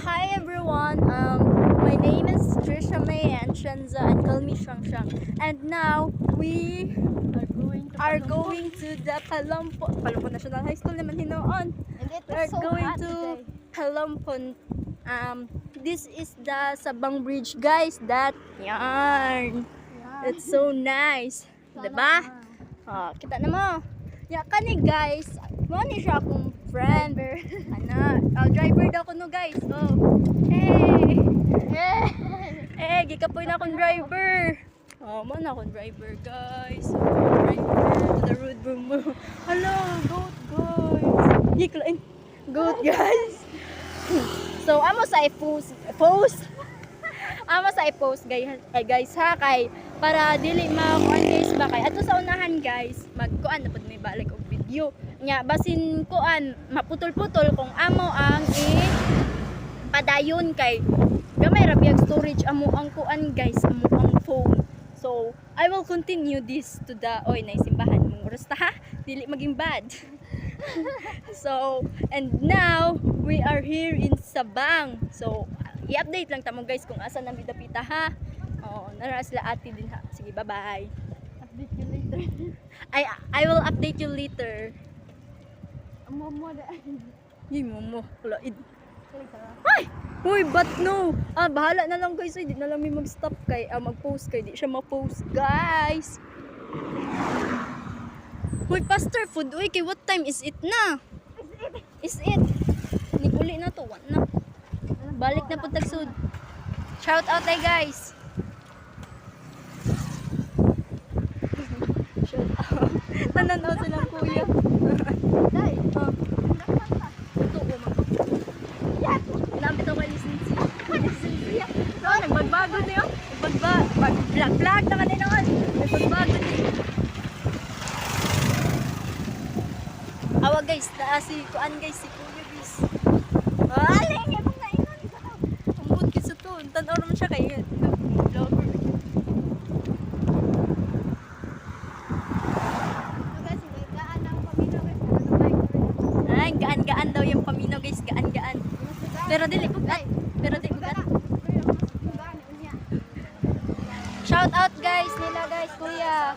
Hi everyone. My name is Trisha May and Shenza, and call me Shang Shang. And now we are going to the Palompo National High School naman hinoon. And it We're is so going hot to today. Palompon. This is the Sabang Bridge, guys. That yarn. Yeah. It's so nice, diba? Oh, kita na mo. Ya kani guys, mo ni siya akong friend. Driver daw ko no guys. Oh. Hey. Gikapoy na akong driver. Oh, mo na akong driver guys. Driver to the road boom boom. Hello, goat guys. Yiklain. Goat guys. So, amo sa i-post. Amo sa i-post guys ha kay para dili makuan guys ba kay ato sa unahan guys magkuan na pud may balik og video nya basin kuan maputol-putol kung amo ang padayon kay gamay ra biyag storage amo ang kuan guys amo ang phone. So I will continue this to the naisimbahan mong rasta ha dili maging bad. So and now we are here in Sabang. So i-update lang tamo guys kung asa nang bidapita ha. Oh, nara sila ate din ha. Sige, bye-bye. Update you later. I will update you later. Momo da. Yay, momo. Kulaid. Ay! Uy, but no. Bahala na lang guys. Di na lang may mag-stop kay mag-post kay di siya ma-post, guys. Uy, faster food. Uy, kay what time is it na? Is it? Uli na to. One na. Balik na po tagsud. Shout out ay guys. Shout out. Nananaw silang kuya. Dai. Ito ko man. Yeah. Lapit ako kay lisensiya. Nagbago na yun. Vlog naman din naman. Nagbago na yun. Awa guys, si kuan guys, si kuya guys. Aling, ibang nainon. Ang mood kasi to. Tanaw naman siya kay vlogger. Ay, gaan-gaan daw yung paminaw guys, gaan-gaan. Pero dili bugat. Pero dili bugat. Shout out guys nila guys, kuya.